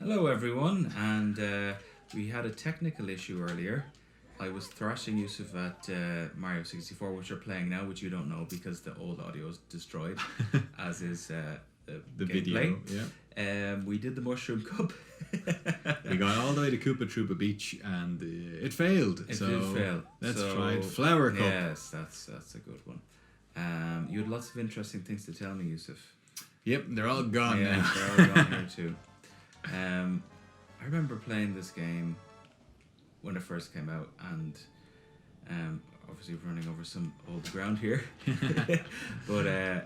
Hello everyone, and we had a technical issue earlier. I was thrashing Yusuf at Mario 64, which we're playing now, which you don't know because the old audio is destroyed, as is The gameplay. video, yeah. We did the Mushroom Cup. We got all the way to Koopa Troopa Beach and it failed. It so did fail. Let's So, try Flower Cup. Yes, that's a good one. You had lots of interesting things to tell me, Yusuf. Yep, they're all gone Yeah, now. they're all gone here too. I remember playing this game when it first came out, and obviously running over some old ground here. But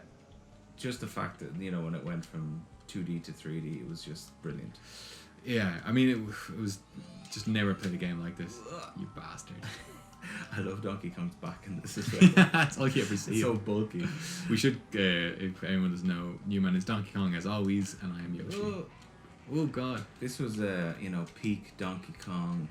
just the fact that, you know, when it went from 2D to 3D, it was just brilliant. Yeah, I mean, it was just never played a game like this. You bastard. I love Donkey Kong's back in this as well. That's all you ever see. It's so bulky. We should, if anyone doesn't know, Newman is Donkey Kong as always, and I am Yoshi. Oh god. This was peak Donkey Kong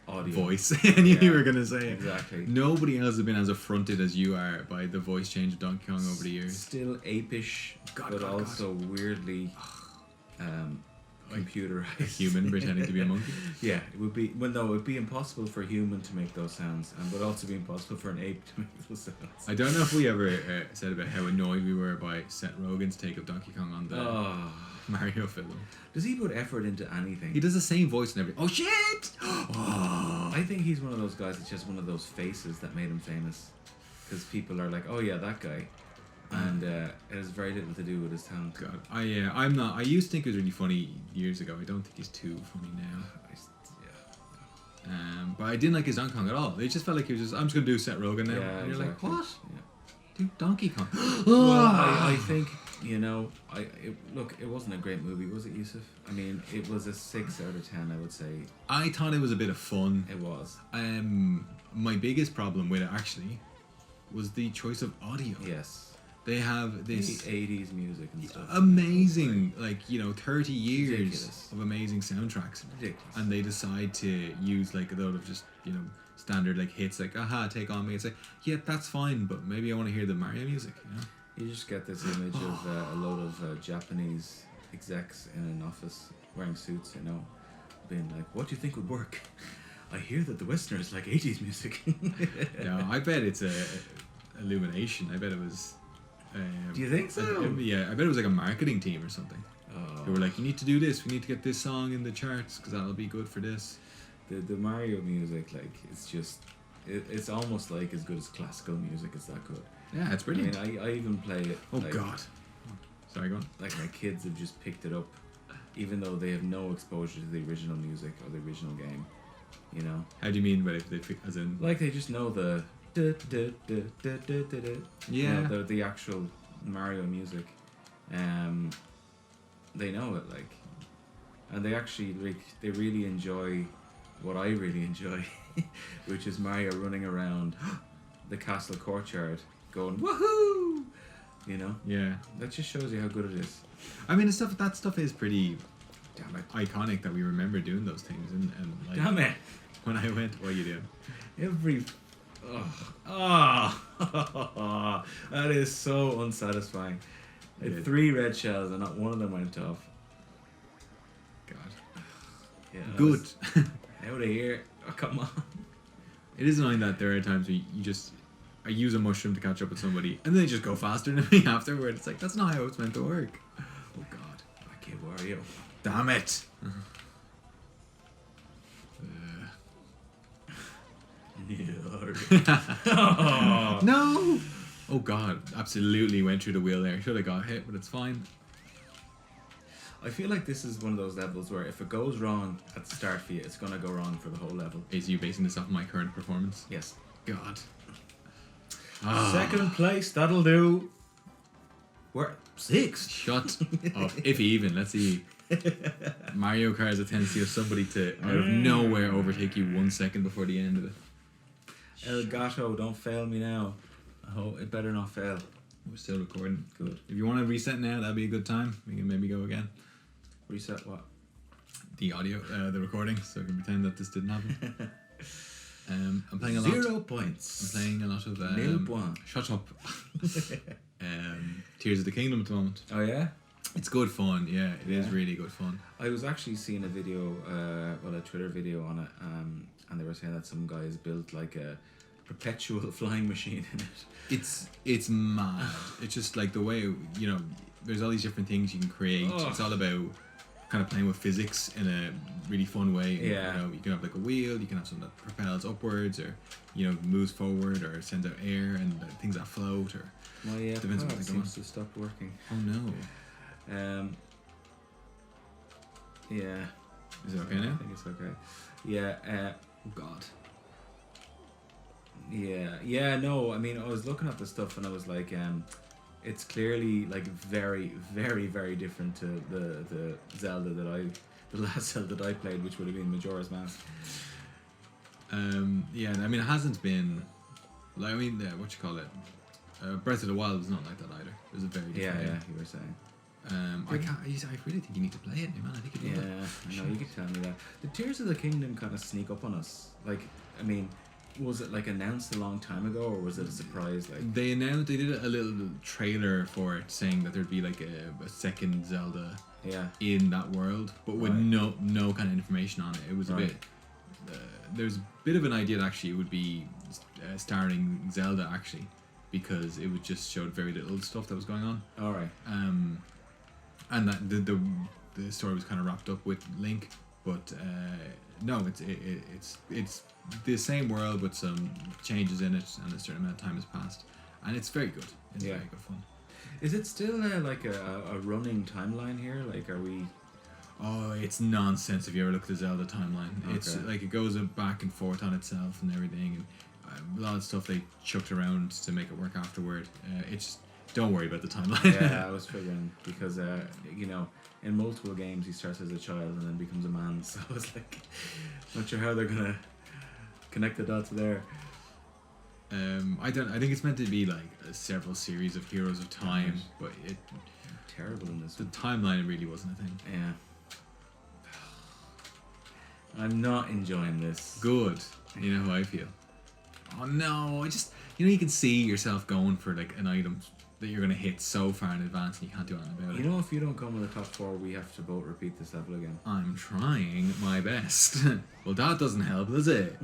audio. Voice. I knew you were going to say it. Exactly. Nobody else has been as affronted as you are by the voice change of Donkey Kong over the years. Still apish, but also weirdly computerized. A human pretending to be a monkey. Yeah, it would be. Well, no, it would be impossible for a human to make those sounds, and would also be impossible for an ape to make those sounds. I don't know if we ever said about how annoyed we were by Seth Rogen's take of Donkey Kong on the Mario film. Does he put effort into anything? He does the same voice and everything. Oh shit! Oh. I think he's one of those guys that's just one of those faces that made him famous, because people are like, oh yeah, that guy. And it has very little to do with his talent. God, I'm not. I used to think he was really funny years ago. I don't think he's too funny now. But I didn't like his Donkey Kong at all. It just felt like he was just. I'm just gonna do Seth Rogen now. Yeah, and you're exactly. like, what? Yeah. Do Donkey Kong? Well, I think, you know, look, it wasn't a great movie, was it, Yusuf? I mean, it was a 6 out of 10, I would say. I thought it was a bit of fun. It was. My biggest problem with it actually was the choice of audio. Yes. They have this 80s music and stuff. amazing, like, you know, 30 years Ridiculous. of amazing soundtracks. Ridiculous. And they decide to use like a lot of just, you know, standard like hits like aha, take on me. It's like, yeah, that's fine, but maybe I want to hear the Mario music, you know? You just get this image of a load of Japanese execs in an office wearing suits, you know, being like, what do you think would work? I hear that the Westerners like 80s music. Yeah, I bet it's a Illumination. I bet it was... Do you think so? Yeah, I bet it was like a marketing team or something. Oh. They were like, you need to do this. We need to get this song in the charts because that'll be good for this. The Mario music, like, it's just... It's almost like as good as classical music. It's that good. Yeah, it's brilliant. I mean, I even play it. Oh, like, God. Sorry, go on. Like, my kids have just picked it up, even though they have no exposure to the original music or the original game, you know? How do you mean by if they as in... Like, they just know the... Yeah. You know, the actual Mario music. They know it, like. And they actually, like, they really enjoy what I really enjoy, which is Mario running around the castle courtyard going, woohoo! You know? Yeah. That just shows you how good it is. I mean, that stuff is pretty iconic that we remember doing those things. And like, Damn it! when I went, what are you doing? Every... that is so unsatisfying. I had 3 red shells and not one of them went off. God. Yeah, Good. Out of here. Oh, come on. It is annoying that there are times where I use a mushroom to catch up with somebody and they just go faster than me afterward. It's like, that's not how it's meant to work. Oh God. Okay, Wario. Damn it. No. Oh God, absolutely went through the wheel there. Should have got hit, but it's fine. I feel like this is one of those levels where if it goes wrong at the start for you, it's going to go wrong for the whole level. Is you basing this off my current performance? Yes. God. Second place, that'll do. We're 6. Shut up. If even, let's see. Mario Kart has a tendency of somebody to, out of nowhere, overtake you 1 second before the end of it. Elgato, don't fail me now. Oh, it better not fail. We're still recording. Good. If you want to reset now, that'd be a good time. We can maybe go again. Reset what? The audio, the recording, so I can pretend that this didn't happen. I'm playing a lot. 0 points. I'm playing a lot of... Nil point. Shut up. Tears of the Kingdom at the moment. Oh yeah? It's good fun. Yeah, it is Yeah. really good fun. I was actually seeing a video, a Twitter video on it, and they were saying that some guys built like a perpetual flying machine in it. It's mad. It's just like the way, there's all these different things you can create. Oh. It's all about kind of playing with physics in a really fun way. And, Yeah. you can have like a wheel, you can have something that propels upwards, or moves forward, or sends out air, and things that float, or My Depends on pod what they go seems to stop working. oh no, Yeah. is it okay now? I think it's okay. Yeah. Oh god. Yeah. No, I mean, I was looking at the stuff and I was like, it's clearly like very, very, very different to the Zelda the last Zelda that I played, which would have been Majora's Mask. Yeah, I mean, it hasn't been like, what you call it, Breath of the Wild was not like that either. It was a very Yeah, different game. you were saying. I really think you need to play it, man. I think you'd love it. Yeah, I know, you could tell me that. The Tears of the Kingdom kind of sneak up on us. Like, I mean, was it like announced a long time ago, or was it a surprise? Like, They did a little trailer for it, saying that there'd be like a second Zelda yeah, in that world, but with Right. no kind of information on it. It was a Right. bit. There's a bit of an idea that actually it would be starring Zelda actually, because it would just showed very little stuff that was going on. all right, And that the story was kind of wrapped up with Link, but no, it's the same world with some changes in it, and a certain amount of time has passed, and it's very good. It's Yeah. very good fun. Is it still like a running timeline here? Like, are we? Oh, it's nonsense if you ever look at the Zelda timeline. It's Okay. like it goes back and forth on itself and everything, and a lot of stuff they chucked around to make it work afterward. It's don't worry about the timeline. Yeah, I was figuring because in multiple games he starts as a child and then becomes a man. So I was like, not sure how they're gonna connect the dots there. I think it's meant to be like several series of Heroes of Time, but Terrible in this the one. timeline really wasn't a thing. Yeah. I'm not enjoying this. Good. You know how I feel. Oh no, I just you can see yourself going for like an item that you're gonna hit so far in advance and you can't do anything about it. You know, if you don't come in the top 4, we have to both repeat this level again. I'm trying my best. Well, that doesn't help, does it?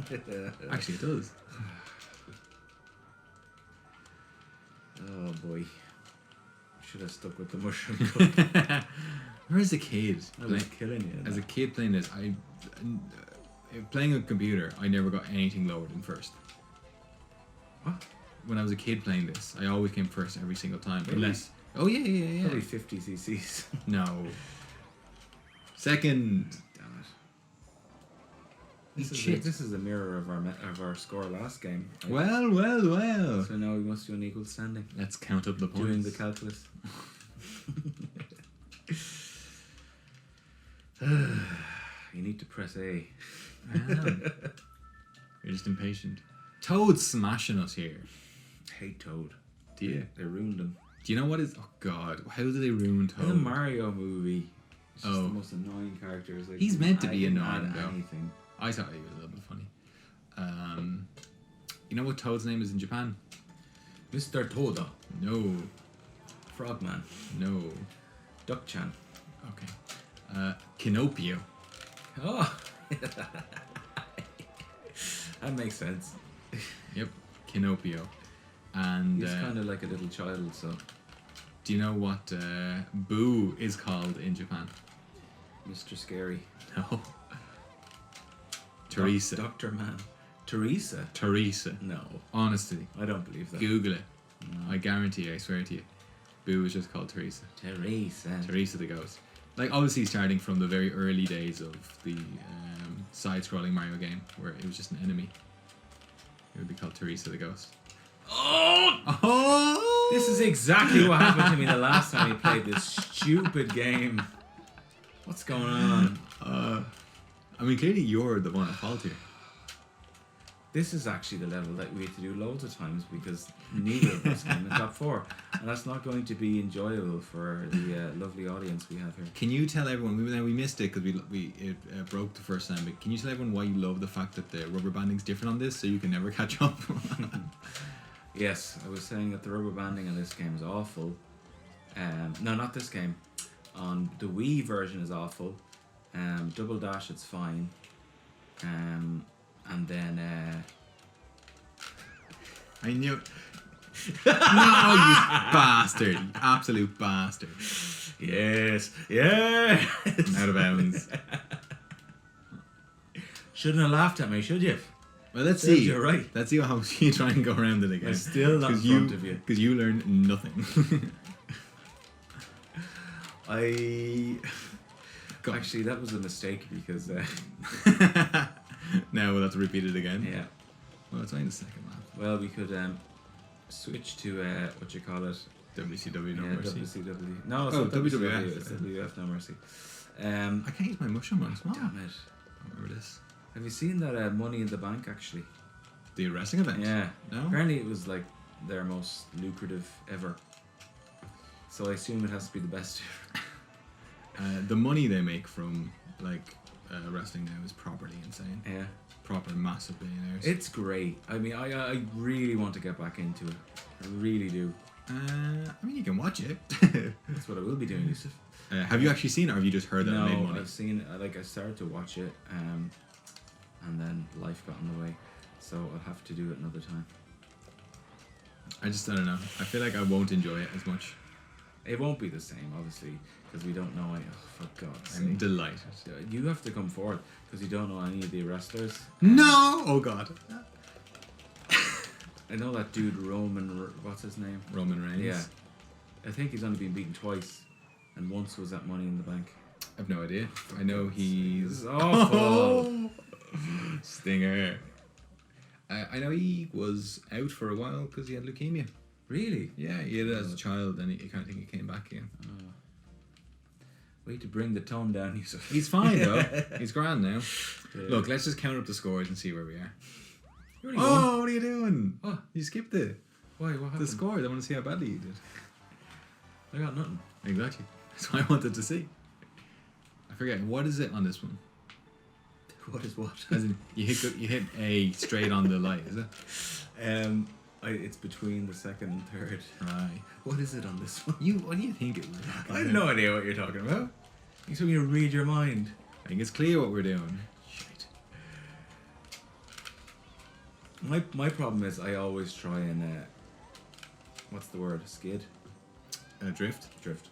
Actually, it does. Oh boy. Should have stuck with the mushroom cup. Where's the kid? I was killing you. As a kid playing this, playing a computer, I never got anything lower than first. What? When I was a kid playing this, I always came first every single time. Really? Unless, oh yeah. Probably 50 cc's. No. Second. Damn You it. chit. This is a mirror of our score last game. Right? Well. So now we must do an equal standing. Let's count up the points. Doing the calculus. You need to press A. I am. You're just impatient. Toad's smashing us here. Hate Toad. Do you? They ruined him. Do you know what is? Oh God! How do they ruin In the Toad? Mario movie, it's just Oh. the most annoying characters. Like, He's meant to I be didn't annoying, add though. anything. I thought he was a little bit funny. You know what Toad's name is in Japan? Mr. Toda. No. Frogman. No. Duck-chan. Okay. Kinopio. Oh! That makes sense. Yep. Kinopio. And He's kind of like a little child, so. do you know what Boo is called in Japan? Mr. Scary. No. Teresa. Dr. Man. Teresa? Teresa. No. Honestly. I don't believe that. Google it. No. I guarantee you, I swear to you. Boo is just called Teresa. Teresa. Teresa the Ghost. Like, obviously starting from the very early days of the side-scrolling Mario game, where it was just an enemy. It would be called Teresa the Ghost. Oh! Oh! This is exactly what happened to me the last time we played this stupid game. What's going on? I mean, clearly you're the one at fault here. This is actually the level that we had to do loads of times because neither of us came in the top 4. And that's not going to be enjoyable for the lovely audience we have here. Can you tell everyone, we missed it because it broke the first time, but can you tell everyone why you love the fact that the rubber banding's different on this so you can never catch up? Yes, I was saying that the rubber banding on this game is awful. No, not this game. On the Wii version is awful. Double Dash, it's fine. And then I knew. No, you bastard! You absolute bastard! yes. Out of bounds. Shouldn't have laughed at me, should you? Well, let's Serves see. you right. Let's see how you try and go around it again. I'm still not in front of you. Because you learned nothing. Go on. Actually, that was a mistake because Now we'll have to repeat it again. yeah. Well, it's only the second lap. Well, we could switch to what you call it? WCW No Yeah, Mercy. WCW. No, it's Oh, not WWF. It's WWF No Mercy. I can't use my mushroom on as well. Damn it! I remember this. Have you seen that Money in the Bank actually? The wrestling event? Yeah. No? Apparently, it was like their most lucrative ever. So I assume it has to be the best. The money they make from like wrestling now is properly insane. Yeah. Proper massive billionaires. It's great. I mean, I really want to get back into it. I really do. I mean, you can watch it. That's what I will be doing, Yusuf. Have you actually seen it, or have you just heard that it made No, money? I've seen it. Like I started to watch it, and then life got in the way, so I'll have to do it another time. I don't know. I feel like I won't enjoy it as much. It won't be the same, obviously, because we don't know. For God's I'm sake, delighted. you have to come forward because you don't know any of the wrestlers. No! Oh God. I know that dude Roman. What's his name? Roman Reigns. Yeah, I think he's only been beaten twice, and once was at Money in the Bank. I've no idea. I know he's This is awful. Stinger. I know he was out for a while because he had leukemia. Really? Yeah, he had it as a child, and he kind of think he came back again. Way to bring the tone down, Yusuf. He's fine though. He's grand now. Yeah. Look, let's just count up the scores and see where we are. You're only going. Oh, what are you doing? Oh. You skipped it. Why? What happened? The scores. I want to see how badly you did. I got nothing. Exactly. That's what I wanted to see. I forget, what is it on this one? What is what? As in, you hit A straight on the light, is it? It's between the second and third. Right. What is it on this one? What do you think it was? I have no idea what you're talking about. You told me to read your mind. I think it's clear what we're doing. Shit. My problem is I always try and what's the word? Skid? Drift. Drift.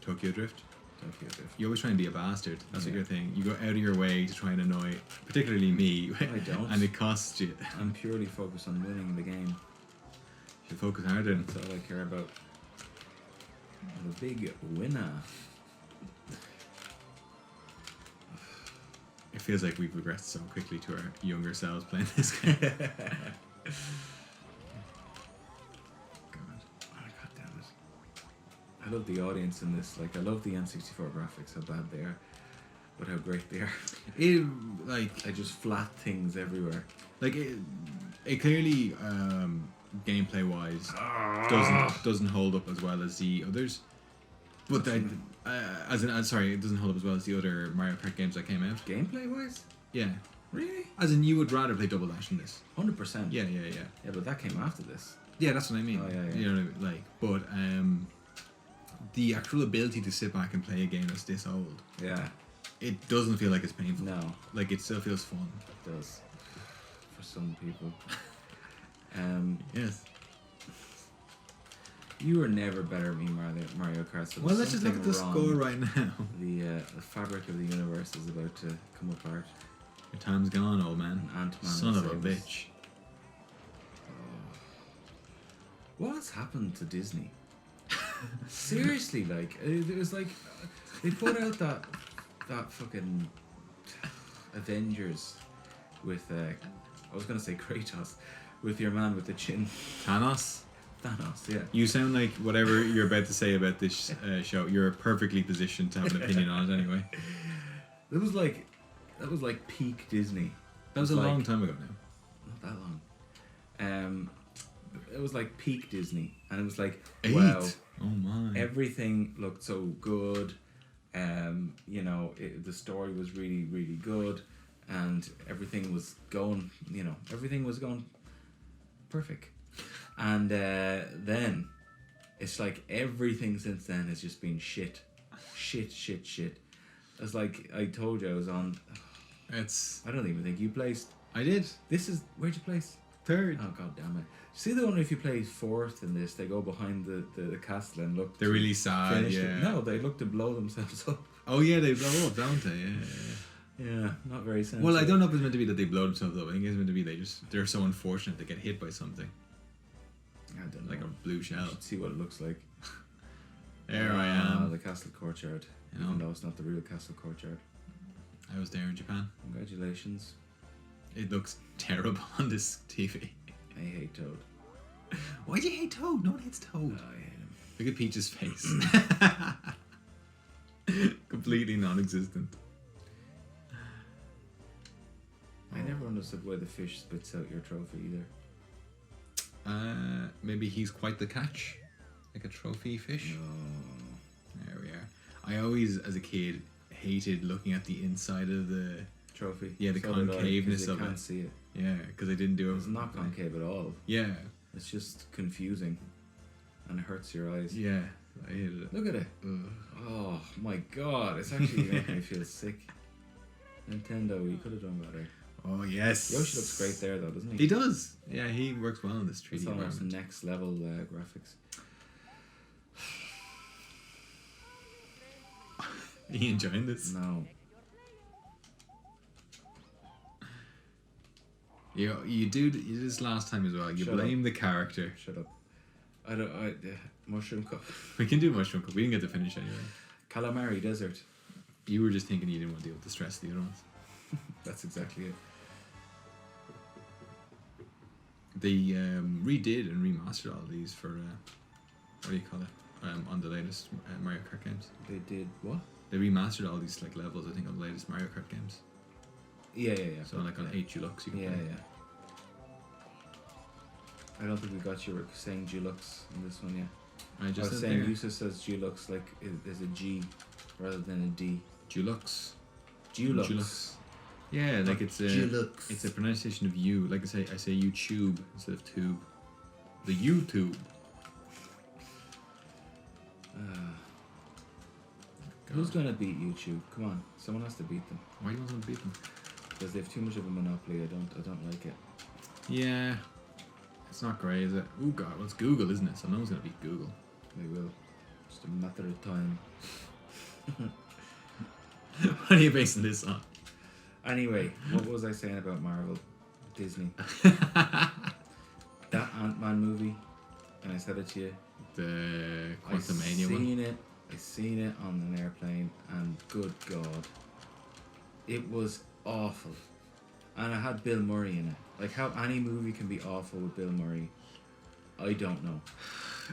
Tokyo Drift. Tokyo Drift. You always try and be a bastard. That's what Yeah. your thing. You go out of your way to try and annoy, particularly me. I don't. And it costs you. I'm purely focused on winning the game. You should focus harder. That's all I care about. I'm a big winner. It feels like we've regressed so quickly to our younger selves playing this game. God. Oh, God damn it. I love the audience in this. Like, I love the N64 graphics, how bad they are, but how great they are. I just flat things everywhere. It clearly, gameplay wise, doesn't hold up as well as the others. But it doesn't hold up as well as the other Mario Kart games that came out. Gameplay wise? Yeah. Really? As in, you would rather play Double Dash than this. 100%. Yeah. Yeah, but that came after this. Yeah, that's what I mean. Oh, yeah. You know what I mean? But the actual ability to sit back and play a game that's this old, Yeah. it doesn't feel like it's painful. No, Like, it still feels fun. it does. For some people. Yes. You were never better at me, Mario Kart. So Well, there's let's just look at the something wrong. score right now. The fabric of the universe is about to come apart. Your time's gone, old man. And Ant-Man Son of a saves us. bitch. What's happened to Disney? Seriously, like it was like they put out that fucking Avengers with I was gonna say Kratos with your man with the chin, Thanos? Thanos. Yeah. You sound like whatever you're about to say about this show, you're perfectly positioned to have an opinion on it anyway. That was like peak Disney. That was a long time ago now. Not that long. It was like peak Disney, and it was like 8? wow. Oh my. Everything looked so good. The story was really, really good, and everything was going. Everything was going perfect. And then it's like everything since then has just been shit. shit. It's like I told you I was on. It's. I don't even think you placed. I did Where'd you place? 3rd. Oh god damn it! See the one if you play 4th in this, they go behind the castle and look. They're really sad. finish Yeah. it. No, they look to blow themselves up. Oh yeah, they blow up, don't they? Yeah. Yeah, not very sensible. Well, I don't know if it's meant to be that they blow themselves up. I think it's meant to be they're so unfortunate they get hit by something. I don't know. Like a blue You shell. should see what it looks like. There I am. The castle courtyard. You know. Even though it's not the real castle courtyard. I was there in Japan. Congratulations. It looks terrible on this TV. I hate Toad. Why do you hate Toad? No one hates Toad. I hate him. Look at Peach's face. Completely non-existent. I never understood why the fish spits out your trophy either. Maybe he's quite the catch. Like a trophy fish. No. There we are. I always, as a kid, hated looking at the inside of the Trophy. Yeah, the So did I, 'cause concaveness you of can't it. see it. Yeah, because I didn't do it. It's not concave at all. Yeah, It's just confusing. And it hurts your eyes. yeah. I hated it. Look at it. Ugh. Oh my god. It's actually making me feel sick. Nintendo, you could have done better. Oh yes. Yoshi looks great there though, doesn't he? He does. Yeah, he works well in this 3D It's almost environment. next level graphics. Are you enjoying this? No. You do this last time as well. You Shut blame the character. Shut up. Mushroom cup. We can do Mushroom Cup. We didn't get to finish anyway. Calamari Desert. You were just thinking you didn't want to deal with the stress of the other ones. That's exactly it. They redid and remastered all of these for what do you call it? On the latest Mario Kart games. They did what? They remastered all these like levels. I think on the latest Mario Kart games. Yeah. So like on 8 Deluxe, you can Yeah. play. I don't think we got you saying Deluxe in this one yet. I I just was said saying there. Yusuf says Deluxe like there's a G rather than a D. Deluxe. Deluxe. Deluxe. Yeah, like it's a Deluxe. it's a pronunciation of U. Like I say YouTube instead of tube. The YouTube. Who's gonna beat YouTube? Come on, someone has to beat them Why do you want them to beat them? because they have too much of a monopoly. I don't like it. Yeah, it's not great, is it? Oh god, well, it's Google, isn't it? So no one's gonna beat Google. They will. Just a matter of time. What are you basing this on? Anyway, what was I saying about Marvel, Disney? That Ant-Man movie, and I said it to you. The Quantumania one. I seen it on an airplane, and good God, it was awful. And it had Bill Murray in it. Like how any movie can be awful with Bill Murray, I don't know.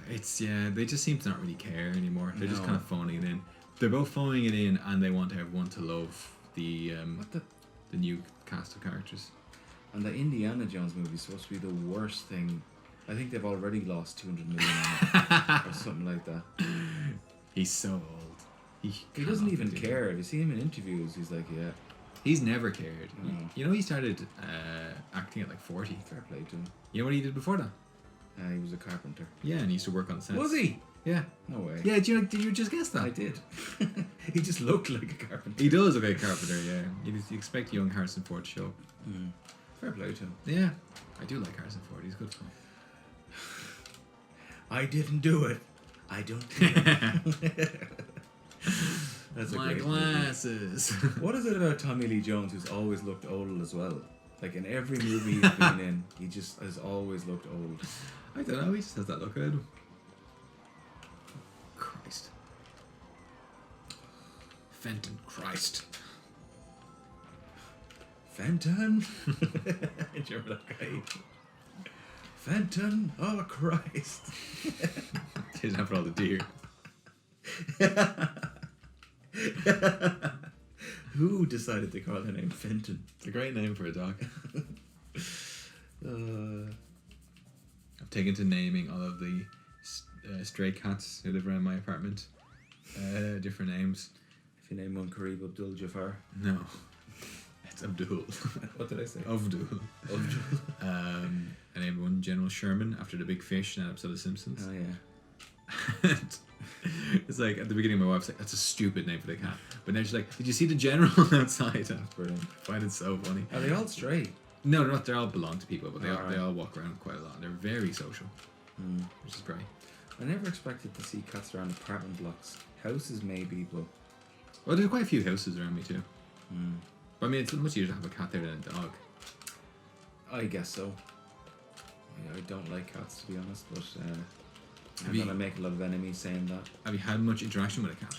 They just seem to not really care anymore. They're just No. kind of phoning it in. They're both phoning it in, and they want everyone to love the What the? the new cast of characters. And the Indiana Jones movie is supposed to be the worst thing. I think they've already lost 200 million on it, or something like that. He's so old. He Doesn't cannot even be doing care. If you see him in interviews, he's like, yeah, that. He's never cared. No. You know, he started acting at like 40. fair play to him. You know what he did before that? He was a carpenter. Yeah, and he used to work on sets. Was he? Yeah. No way. Yeah, did you just guess that? I did. He just looked like a carpenter. He does look like a carpenter, yeah. You expect young Harrison Ford to show up. Fair play to him. Yeah. I do like Harrison Ford. He's good fun. I didn't do it. I don't do it. That's a My great movie. glasses. What is it about Tommy Lee Jones who's always looked old as well? Like in every movie he's been in, he just has always looked old. I don't know, he just has that look at him. Christ. Fenton, Christ. Fenton? Do you remember that guy? Fenton? Oh, Christ. Didn't have for all the deer. Who decided to call their name Fenton? It's a great name for a dog. Uh, I've taken to naming all of the stray cats who live around my apartment. Different names. if you name one Kareem Abdul Jafar. No. It's Abdul. What did I say? Abdul. Abdul. I named one General Sherman after the big fish in an episode of Simpsons. Oh, yeah. It's like at the beginning, my wife's like, "That's a stupid name for the cat," but then she's like, "Did you see the general outside?" And it's brilliant. I find it so funny. Are they all stray? No, they're not. They all belong to people, but they Alright. all walk around quite a lot. They're very social, which is great. I never expected to see cats around apartment blocks. Houses maybe, but Well, there's quite a few houses around me too. But I mean, it's much easier to have a cat there than a dog. I guess so. Yeah, I don't like cats, to be honest, but I'm Have you- gonna make a lot of enemies saying that. Have you had much interaction with a cat?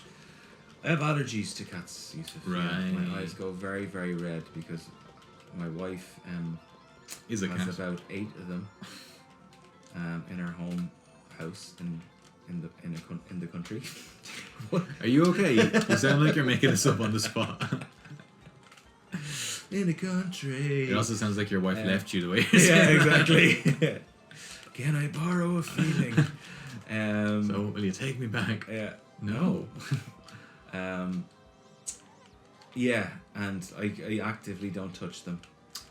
I have allergies to cats, Yusuf. Yeah, Right. my eyes go very, very red because my wife Is a has cat? about 8 of them in her home house in the country. Are you okay? You sound like you're making this up on the spot. In the country. It also sounds like your wife left you the way. Yeah, exactly. Can I borrow a feeling? So will you take me back? Yeah. No. Yeah, and I actively don't touch them.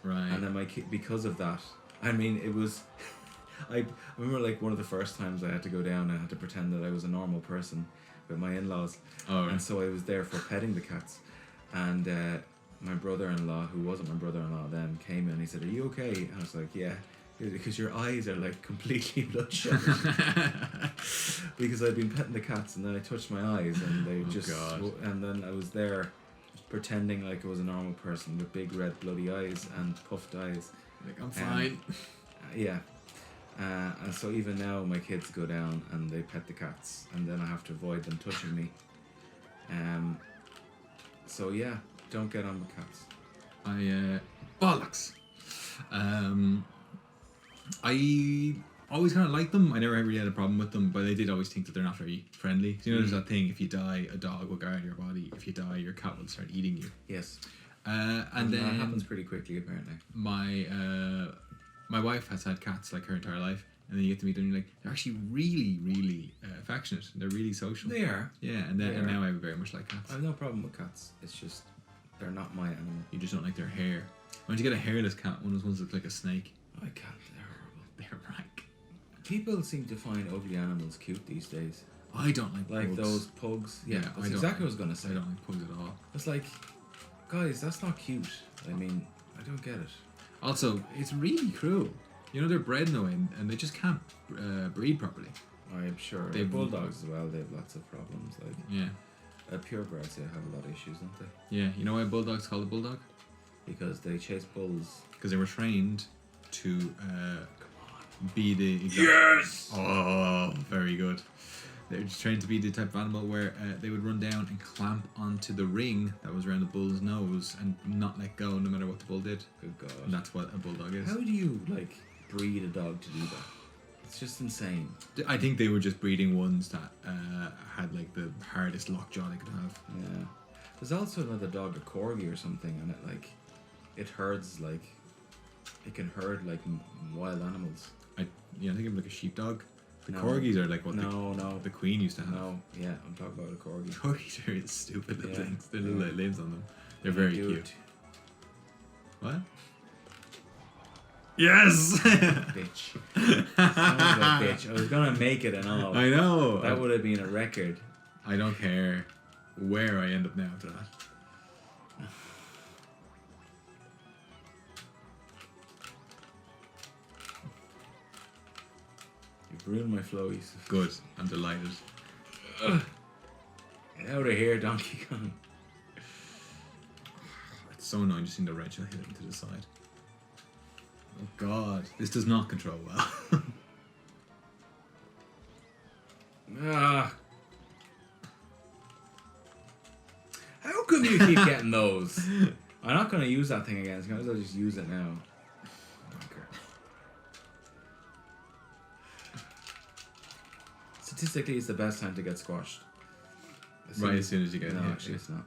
Right. And then my kid, because of that, I mean, it was. I remember like one of the first times I had to go down. I had to pretend that I was a normal person with my in-laws, Oh, right. and so I was there for petting the cats, and my brother-in-law, who wasn't my brother-in-law then, came in and he said, "Are you okay?" And I was like, "Yeah." Because your eyes are like completely bloodshot. Because I'd been petting the cats and then I touched my eyes and they God. and then I was there pretending like I was a normal person with big red bloody eyes and puffed eyes. Like, I'm fine. Yeah. And so even now my kids go down and they pet the cats and then I have to avoid them touching me. So yeah, don't get on with cats. Bollocks. I always kind of liked them. I never really had a problem with them, but I did always think that they're not very friendly. You know, there's that thing: if you die, a dog will guard your body. If you die, your cat will start eating you. Yes. And then that happens pretty quickly apparently. my wife has had cats like her entire life, and then you get to meet them, and you're like, they're actually really, really affectionate. They're really social. They are. Yeah, and then They and are. now I very much like cats. I have no problem with cats. It's just they're not my animal. You just don't like their hair. Why don't you get a hairless cat? One of those ones that look like a snake. I can't. They're horrible. They're rank. People seem to find ugly animals cute these days. I don't like Like pugs. those pugs. Yeah, I that's don't exactly like- what I was gonna say. I don't like pugs at all. It's like, guys, that's not cute. I mean, I don't get it. Also, it's really cruel. You know, they're bred in a way, and they just can't breed properly. I'm sure. They've- Bulldogs as well. They have lots of problems. Like Yeah. purebreds, they have a lot of issues, don't they? Yeah. You know why a bulldog's called a bulldog? Because they chase bulls. Because they were trained to be the exact... Yes. Oh, very good. They were just trained to be the type of animal where they would run down and clamp onto the ring that was around the bull's nose and not let go no matter what the bull did. Good God. And that's what a bulldog is. How do you like breed a dog to do that? It's just insane. I think they were just breeding ones that had like the hardest lockjaw they could have. Yeah. There's also another dog, a corgi or something, and it herds like, it can herd like wild animals. I think of like a sheepdog. The No. corgis are like what No, the queen used to have. no. Yeah, I'm talking about a corgi. Corgis are stupid little Yeah. things. They're little Yeah. like limbs on them. They're very Dude, cute. What? Yes! Bitch. Son of a bitch. I was gonna make it and all. I know. That would have been a record. I don't care where I end up now after that. You've ruined my flow, Yusuf. Good. I'm delighted. Get out of here, Donkey Kong. It's so annoying just seeing the wrench and hit it to the side. Oh God, this does not control well. Ah. How come you keep getting those? I'm not gonna use that thing again. So I might as well just use it now. Okay. Statistically, it's the best time to get squashed. Right as soon as you get No, hit, actually, yeah. it's not.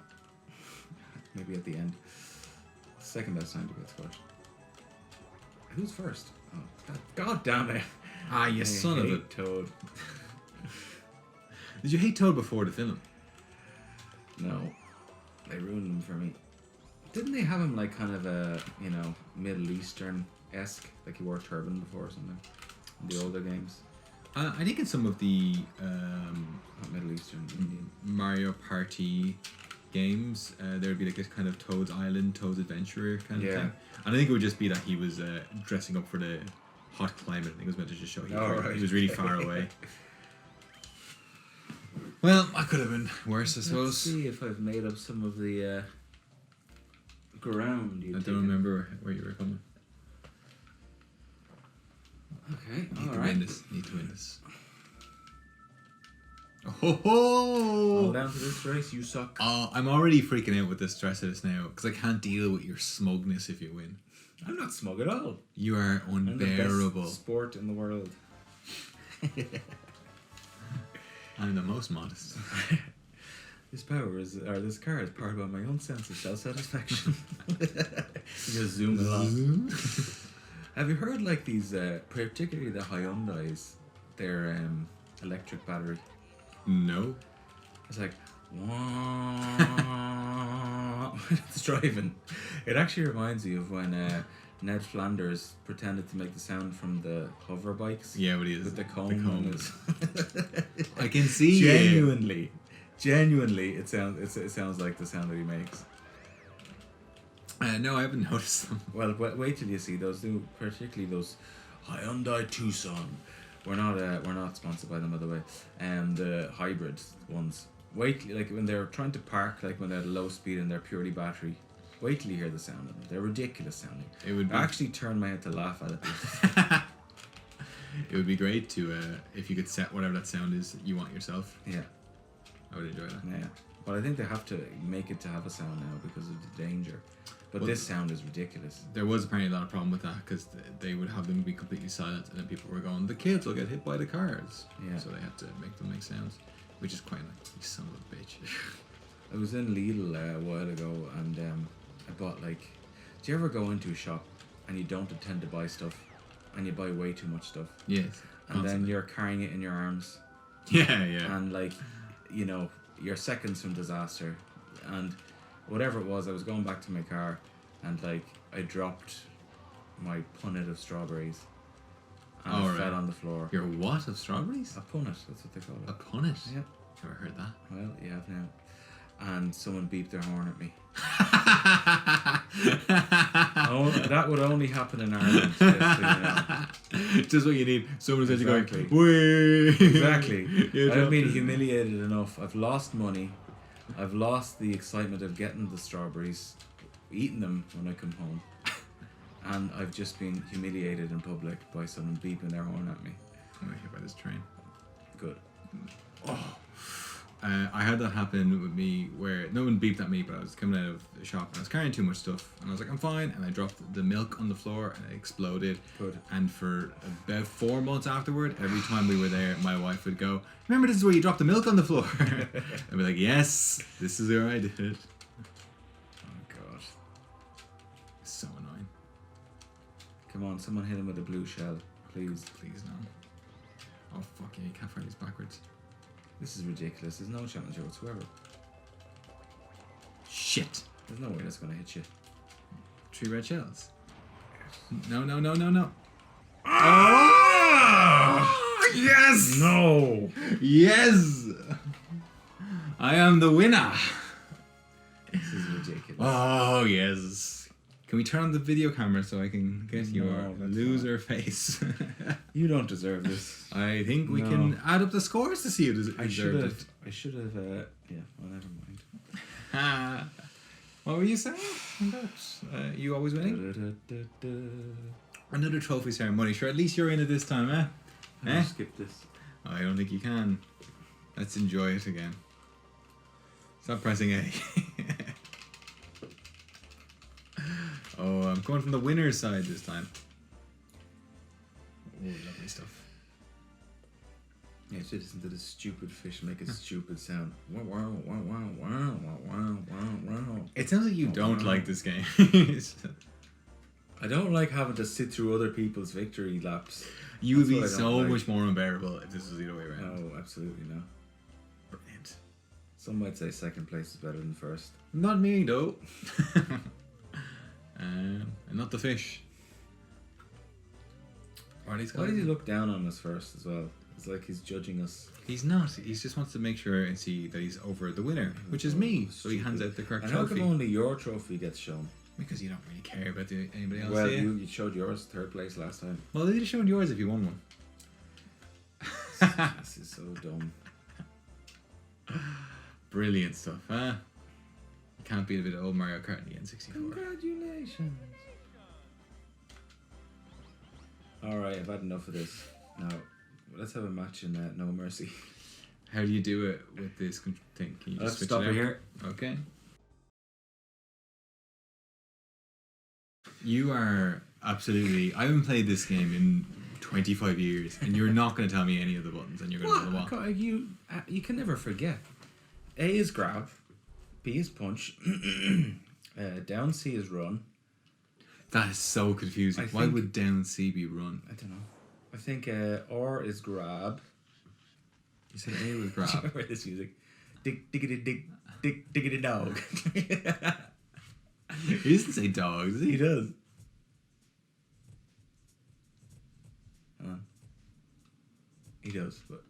Maybe at the end. Second best time to get squashed. Who's first? Oh, God damn it! Ah, you I son of a... hate Toad. Did you hate Toad before the film? No, they ruined him for me. Didn't they have him like kind of a, Middle Eastern-esque, like he wore a turban before or something in the older games? I think in some of the Not Middle Eastern, Indian. Mario Party games, there would be like this kind of Toad's Island, Toad's Adventurer kind of Yeah. thing. And I think it would just be that he was dressing up for the hot climate. I think it was meant to just show he, Right. he was really far away. Well, I could have been worse, I Let's suppose. see if I've made up some of the ground. I don't remember where you were coming. Okay, Need all to right. win this. Need to win this. Oh All ho! down to this race, you suck. Oh, I'm already freaking out with the stress of this now because I can't deal with your smugness if you win. I'm not smug at all. You are I'm the unbearable. best sport in the world. I'm the most modest. This car is powered by my own sense of self-satisfaction. Just zoom along. Have you heard like these, particularly the Hyundais, their electric battery? No. It's like, when it's driving. It actually reminds me of when Ned Flanders pretended to make the sound from the hover bikes. Yeah, but he is With the comb. The on comb. his- I can see Genuinely, it sounds like the sound that he makes. No, I haven't noticed them. Well, wait till you see those new, particularly those Hyundai Tucson. We're not sponsored by them, by the way. The hybrid ones. Wait, like when they're trying to park, like when they're at low speed and they're purely battery. Wait till you hear the sound of them. They're ridiculous sounding. It would be, I actually turned my head to laugh at it. it would be great to if you could set whatever that sound is that you want yourself. Yeah, I would enjoy that. yeah. But I think they have to make it to have a sound now because of the danger. But Well, this sound is ridiculous. There was apparently a lot of problem with that because they would have them be completely silent, and then people were going, "The kids will get hit by the cars." Yeah. So they had to make them make sounds, which is quite nice. You son of a bitch. I was in Lidl a while ago and I bought like... Do you ever go into a shop and you don't intend to buy stuff and you buy way too much stuff? Yes. And then constantly. you're carrying it in your arms Yeah, yeah. and like, you know, you're seconds from disaster. And whatever it was, I was going back to my car and like I dropped my punnet of strawberries and Oh, it right. fell on the floor. Your what of strawberries? A punnet, that's what they call A it. punnet? Yeah, Never heard that. well, you have now. And someone beeped their horn at me. Oh, that would only happen in Ireland. Just, so you know. Just what you need. Someone says Exactly. you going, "Wee." Exactly. You I've dropped been it. humiliated enough. I've lost money. I've lost the excitement of getting the strawberries, eating them when I come home. And I've just been humiliated in public by someone beeping their horn at me. I'm gonna hit by this train. Good. I had that happen with me where no one beeped at me, but I was coming out of the shop and I was carrying too much stuff and I was like, I'm fine, and I dropped the milk on the floor and it exploded. Good. And for about 4 months afterward, every time we were there, my wife would go, "Remember, this is where you dropped the milk on the floor." I'd be like, "Yes, this is where I did it." Oh, God. It's so annoying. Come on, someone hit him with a blue shell. Please. Please no. Oh fuck yeah, you can't find these backwards. This is ridiculous. There's no challenge here whatsoever. Shit. There's no way that's going to hit you. 3 red shells. No. Oh! Yes! No! Yes! I am the winner! This is ridiculous. Oh, yes. Can we turn on the video camera so I can get No, your that's loser face? You don't deserve this. I think we No. can add up the scores to see who I should deserved have. I should have. Yeah. Well, never mind. it. What were you saying about you always winning? Another trophy ceremony. Sure, at least you're in it this time, eh? I'll skip this. I don't think you can. Let's enjoy it again. Stop pressing A. Oh, I'm going from the winner's side this time. Oh, lovely stuff. Yeah, should listen to this stupid fish make a stupid sound. Wow, wow, wow, wow, wow, wow, wow, wow. It sounds like you don't wow. like this game. I don't like having to sit through other people's victory laps. You would That's be what I don't so like. much more unbearable if this was the other way around. No, absolutely not. Brilliant. Some might say second place is better than first. Not me, though. And not the fish. Are these Why guys? did he look down on us first as well? It's like he's judging us. He's not. He just wants to make sure and see that he's over the winner, which is me. So he hands out the correct And how trophy. come only your trophy gets shown? Because you don't really care about anybody else. Well, do you? you showed yours 3rd place last time. Well, they'd have shown yours if you won one. This is so dumb. Brilliant stuff, huh? You can't beat a bit of old Mario Kart in the N64. Congratulations. Alright, I've had enough of this. Now, let's have a match in No Mercy. How do you do it with this thing? Can you Let's just switch stop it out? here. Okay. You are absolutely... I haven't played this game in 25 years, and you're not going to tell me any of the buttons, and you're going to know the what. You can never forget. A is grab. B is punch. Down C is run. That is so confusing. Why would down C be run? I don't know. I think R is grab. You said A was grab. Do you remember this music? Diggity dog. He doesn't say dog, does he? He does. He does, but...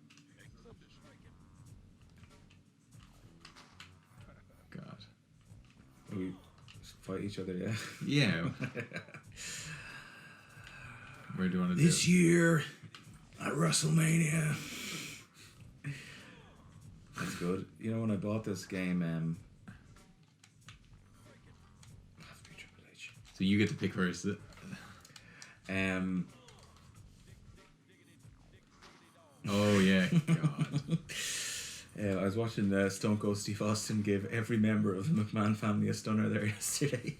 God. We fight each other, yeah? Yeah. Where do you want to do This year at WrestleMania. That's good. You know, when I bought this game, have to be Triple H. So you get to pick first. Oh yeah, God. I was watching Stone Cold Steve Austin give every member of the McMahon family a stunner there yesterday.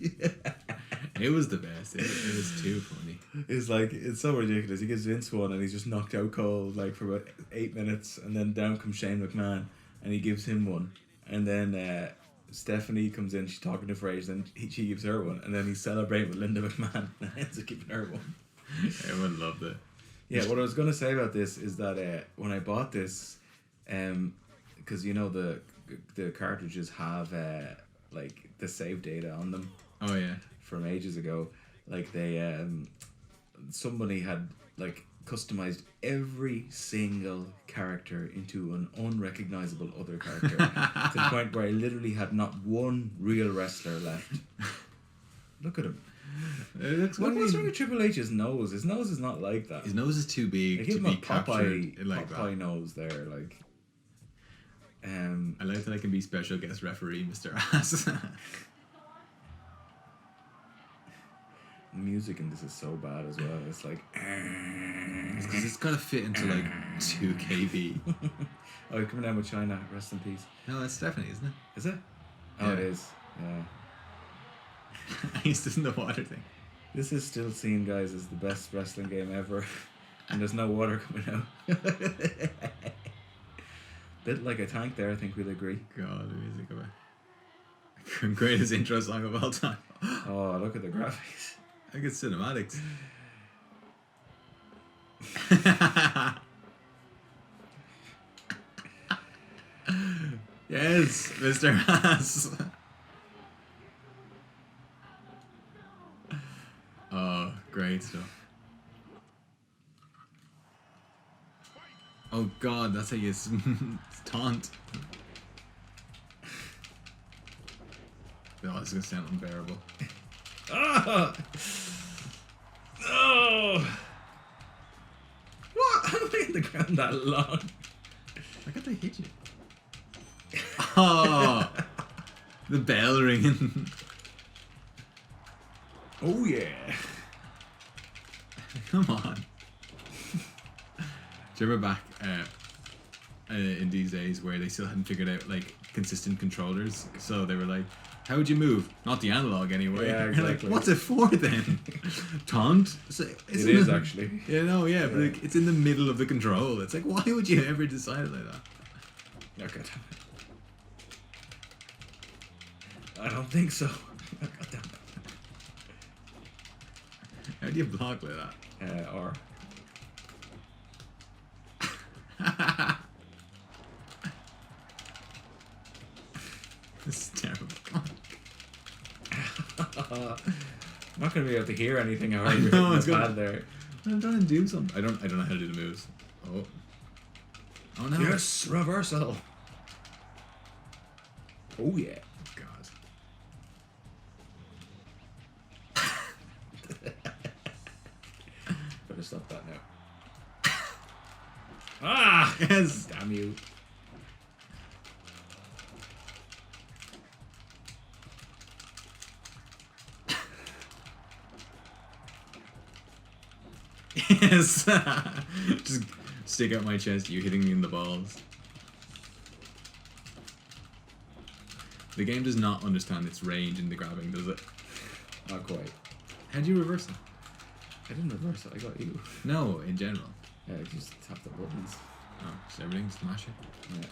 It was the best. It was too funny. It's like, it's so ridiculous. He gives Vince one and he's just knocked out cold like for about 8 minutes, and then down comes Shane McMahon and he gives him one, and then Stephanie comes in, she's talking to Fraser, and she gives her one, and then he's celebrating with Linda McMahon and ends up giving her one. Everyone loved it. Yeah, what I was going to say about this is that when I bought this, because you know the cartridges have like the save data on them. Oh yeah. From ages ago, like they somebody had like customized every single character into an unrecognizable other character to the point where I literally had not one real wrestler left. Look at him. What's wrong with Triple H's nose? His nose is not like that. His nose is too big They to give him be a captured like Popeye that. nose there, like. I like that I can be special guest referee, Mr. Ass. The music in this is so bad as well. It's like. It's because it's got to fit into like 2 kb. Oh, you're coming down with China. Rest in peace. No, that's Stephanie, isn't it? Is it? Oh, Yeah. it is. Yeah. He's just in the water thing. This is still seen, guys, as the best wrestling game ever. And there's no water coming out. Bit like a tank there, I think we'll agree. God, the music of it. Greatest intro song of all time. Oh, look at the graphics. I think it's cinematics. Yes, Mr. Haas. Oh, great stuff. Oh God, that's how you taunt. Oh, this is gonna sound unbearable. Oh! Oh! What? How am I in the ground that long? Why can't I hit you? Oh, the bell ringing. Oh yeah. Come on. Do you remember back in these days where they still hadn't figured out like consistent controllers? So they were like, how would you move? Not the analog anyway. Yeah, You're exactly. like, what's it for then? Taunt? So, It is actually. Yeah, no, yeah, but like, it's in the middle of the control. It's like, why would you ever decide it like that? Okay. I don't think so. God damn it. How do you block like that? R. This is terrible. I'm not gonna be able to hear anything. However, know, it's it's gonna- bad there. I'm trying to do something. I don't know how to do the moves. Oh. Oh no. Yes, reversal. Oh yeah. God. Better stop that now. Ah! Yes. Damn you. Yes. Just stick out my chest, you hitting me in the balls. The game does not understand its range in the grabbing, does it? Not quite. How'd you reverse it? I didn't reverse it, I got you. No, in general. Yeah, I just tap the buttons. Oh, just everything, smash it. Yeah.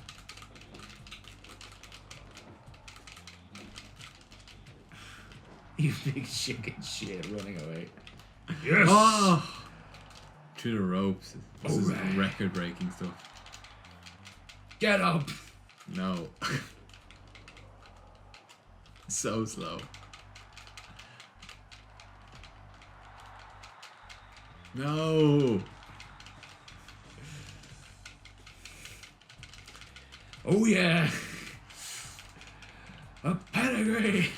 You big chicken shit running away. Yes! Oh! Through the ropes. This is Alright. record breaking stuff. Get up! No. So slow. No! Oh yeah! A pedigree!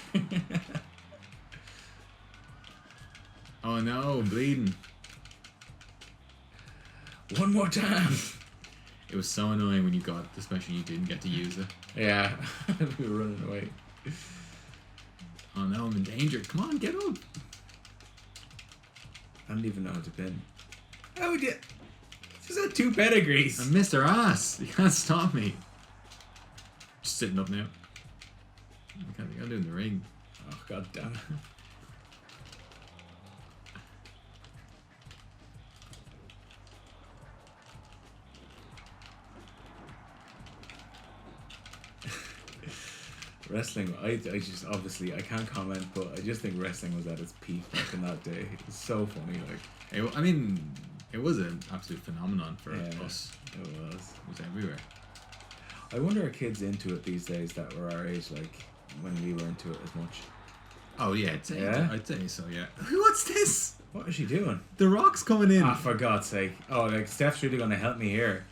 Oh no, bleeding. One more time! It was so annoying when you got the special you didn't get to use it. Yeah, we were running away. Oh no, I'm in danger. Come on, get up! I don't even know how to pin. How would you? Just had 2 pedigrees. I missed her ass! You can't stop me. Just sitting up now. I can't think I'll do in the ring. Oh god damn it. Wrestling, I just obviously I can't comment, but I just think wrestling was at its peak back in that day. It's so funny, like I mean, it was an absolute phenomenon for Yeah. us. it was. It was everywhere. I wonder are kids into it these days that were our age, like when we were into it as much. Oh yeah, I'd say, Yeah? I'd say so, yeah. What's this? What is she doing? The Rock's coming in. Ah, for God's sake! Oh, like Steph's really gonna help me here.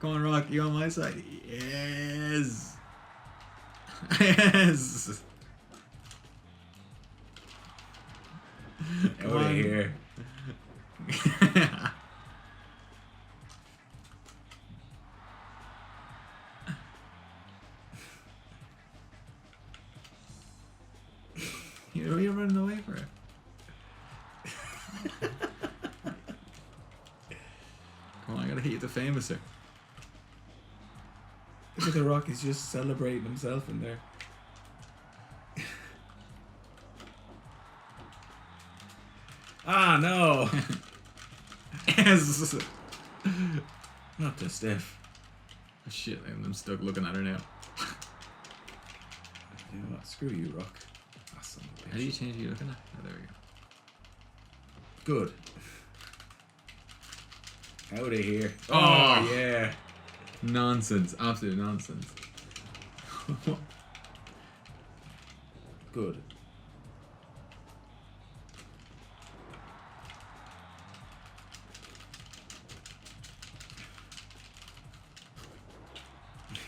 Come on, Rock, you on my side? Yes. Yes. Come Over on. here. You're running away for it. Come on, I gotta hit you the famouser. Look at the Rock. He's just celebrating himself in there. Ah no! Yes. Not the Steph. Oh, shit, I'm stuck looking at her now. You know what? Screw you, Rock. Ah, son of a How do you bitch. change you looking at? Oh, there we go. Good. Out of here. Oh. Yeah. Nonsense. Absolute nonsense. Good.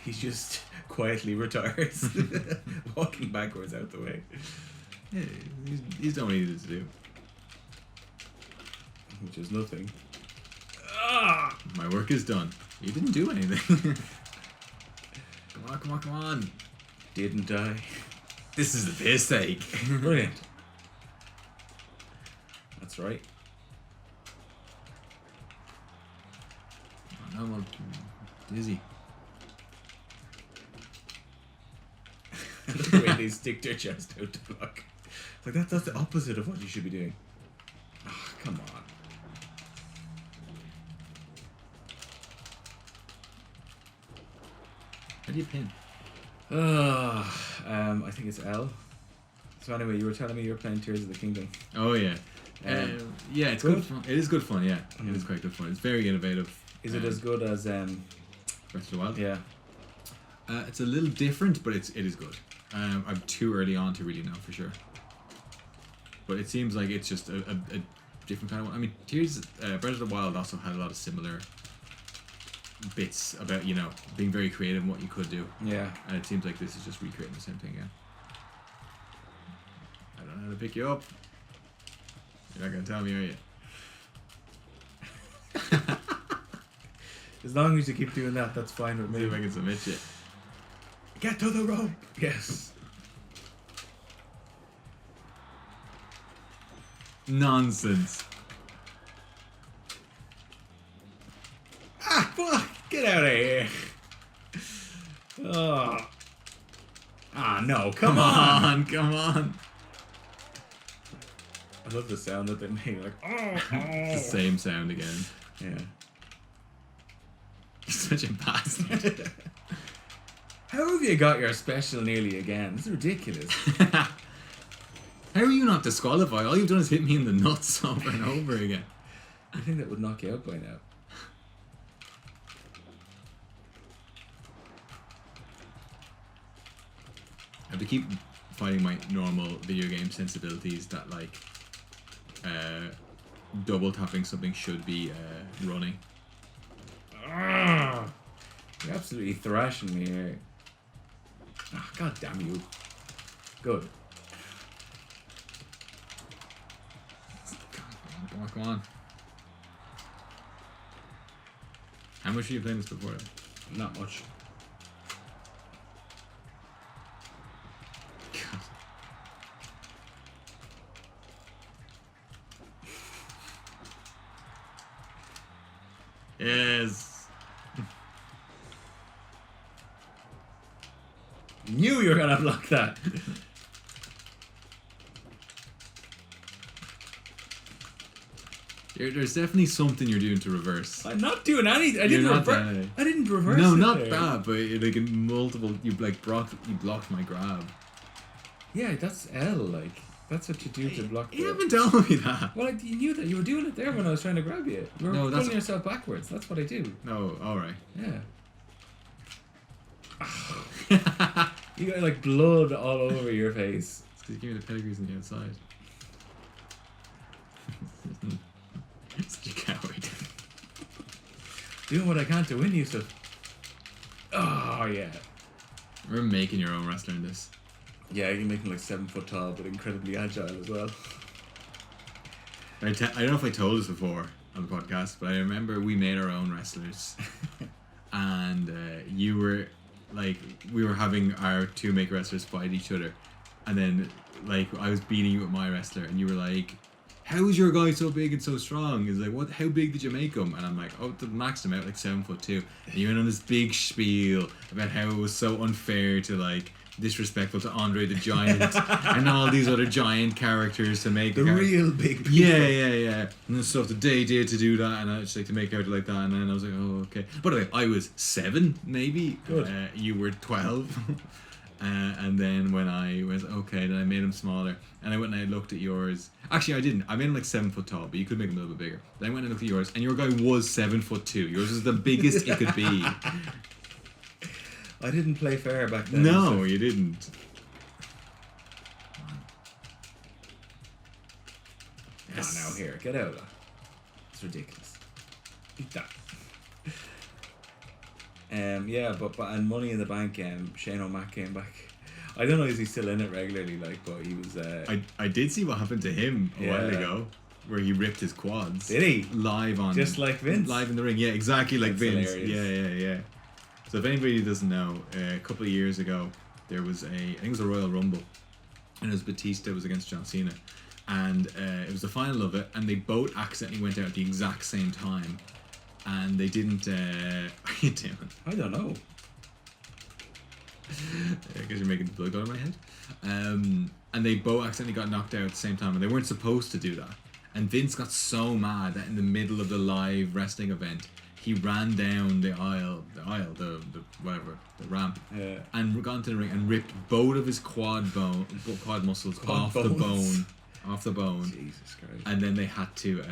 He just quietly retires, walking backwards out the way, Yeah, he's done what he needed to do. which is nothing. Ah! My work is done. You didn't do anything. Come on, come on, come on. Didn't I? This is the piss take. Brilliant. That's right. Oh, no, I'm all dizzy. The way they stick their chest out to block. It's like that's the opposite of what you should be doing. Ah, come on. How do you pin? I think it's L. So anyway, you were telling me you were playing Tears of the Kingdom. Oh yeah. Yeah, it's good good? fun. It is good fun, yeah. It is quite good fun. It's very innovative. Is it as good as Breath of the Wild? yeah? It's a little different, but it is good. I'm too early on to really know for sure. But it seems like it's just a different kind of one. I mean, Tears, Breath of the Wild also had a lot of similar bits about being very creative in what you could do. Yeah. And it seems like this is just recreating the same thing again. I don't know how to pick you up. You're not gonna tell me, are you? As long as you keep doing that, that's fine with See me. if I can submit you. Get to the rope. Yes. Nonsense. Ah, fuck! Get out of here. Oh. Ah, no, come on. Come on. I love the sound that they make, like, oh. The same sound again. Yeah. You're such a bastard. How have you got your special nearly again? This is ridiculous. How are you not disqualified? All you've done is hit me in the nuts over and over again. I think that would knock you out by now. I have to keep fighting my normal video game sensibilities that double tapping something should be running. Ah, you're absolutely thrashing me here. Ah, God damn you. Good. Come on. How much are you playing this before? Not much. God. Yes. Knew you were gonna block that. There's definitely something you're doing to reverse. I'm not doing anything. I You're didn't not reverse. doing I didn't reverse. No, it not there. that, but like in multiple, you blocked my grab. Yeah, that's L. Like that's what you do to block. You the- haven't told me that. Well, you knew that you were doing it there when I was trying to grab you. You were No, that's- pulling yourself backwards. That's what I do. No, all right. Yeah. You got like blood all over your face. It's because you gave me the pedigrees on the outside. Such a coward. Doing what I can to win, Yusuf. Oh yeah. We're making your own wrestler in this. Yeah, you can make him like 7 foot tall, but incredibly agile as well. I don't know if I told this before on the podcast, but I remember we made our own wrestlers. And you were like, we were having our two make wrestlers fight each other. And then like I was beating you with my wrestler and you were like, how is your guy so big and so strong? He's like, what? How big did you make him? And I'm like, oh, the maxed him out like 7'2". And you went on this big spiel about how it was so unfair to like disrespectful to Andre the Giant and all these other giant characters to make The real big people. yeah. And the stuff that they did to do that, and I just like to make out like that, and then I was like, oh, okay. By the way, I was 7, maybe. Good. You were 12. And then when I was okay, then I made him smaller, and I went and I looked at yours. Actually, I didn't. I made him like 7 foot tall, but you could make him a little bit bigger. Then I went and looked at yours, and your guy was 7'2". Yours was the biggest it could be. I didn't play fair back then. No, Yusuf. you didn't. Yes. Now here, get out of that. It's ridiculous. Eat that. Yeah, but and Money in the Bank. Shane O'Mac came back. I don't know, is he still in it regularly? Like, but he was. I did see what happened to him a while Yeah. ago, where he ripped his quads. Did he? Live on. Just like Vince. Live in the ring, yeah, exactly like That's Vince. hilarious. Yeah. So if anybody doesn't know, a couple of years ago, there was I think it was a Royal Rumble, and it was Batista was against John Cena, and it was the final of it, and they both accidentally went out at the exact same time, and they didn't. What are you doing? I don't know. Because you're making blood go out of my head. And they both accidentally got knocked out at the same time, and they weren't supposed to do that. And Vince got so mad that in the middle of the live wrestling event, he ran down the ramp, Yeah. and got into the ring and ripped both of his quad muscles off the bone. Jesus Christ. And then they had to,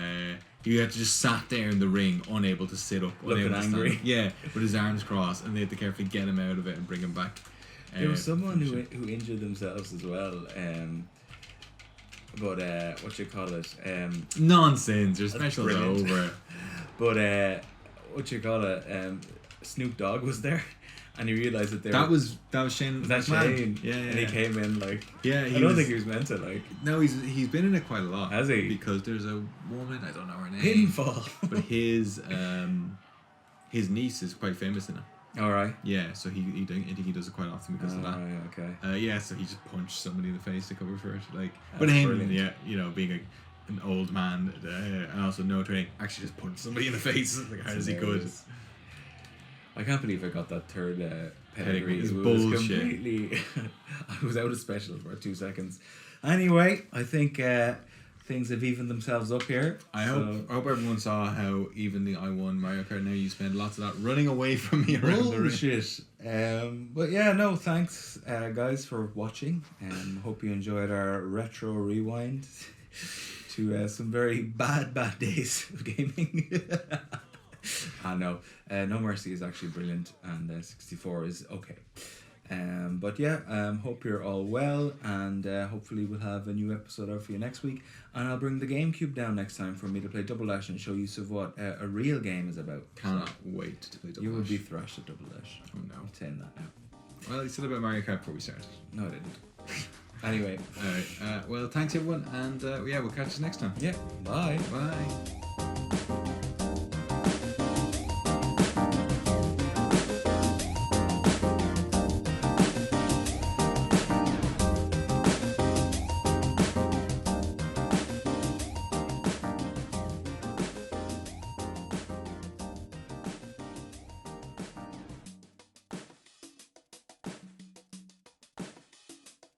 he had to just sat there in the ring, unable to sit up, Looking unable to stand. angry. Yeah, with his arms crossed, and they had to carefully get him out of it and bring him back. There was someone who injured themselves as well. But what you call it? Nonsense. Your That's special's brilliant. over. But what you call it, Snoop Dogg was there, and he realized that that was Shane. Was that McMahon. Shane? Yeah, and he came in like. Yeah, I don't think he was meant to like. No, he's been in it quite a lot. Has he? Because there's a woman, I don't know her name. Pinfall. But his niece is quite famous in it. All right. Yeah, so I think he does it quite often because of that. Right, okay. Yeah, so he just punched somebody in the face to cover for it. Like, That's but him, brilliant. yeah, you know, being an old man and also no training, actually just punched somebody in the face. Like, how is he good? I can't believe I got that third pedigree. It's It was bullshit. completely. I was out of special for 2 seconds. Anyway, I think things have evened themselves up here. I hope everyone saw how evenly I won Mario Kart. Now you spend lots of that running away from me around the ring. Bullshit. But yeah, no, thanks guys for watching. Hope you enjoyed our retro rewind to some very bad days of gaming. I know. No Mercy is actually brilliant, and 64 is okay. But yeah, hope you're all well, and hopefully we'll have a new episode out for you next week. And I'll bring the GameCube down next time for me to play Double Dash and show you what a real game is about. Cannot wait to play Double Dash. You would be thrashed at Double Dash. Oh no. I'm saying that now. Well, you said about Mario Kart before we started. No, I didn't. Anyway. Alright, well, thanks everyone, and yeah, we'll catch you next time. Yeah, bye. Bye.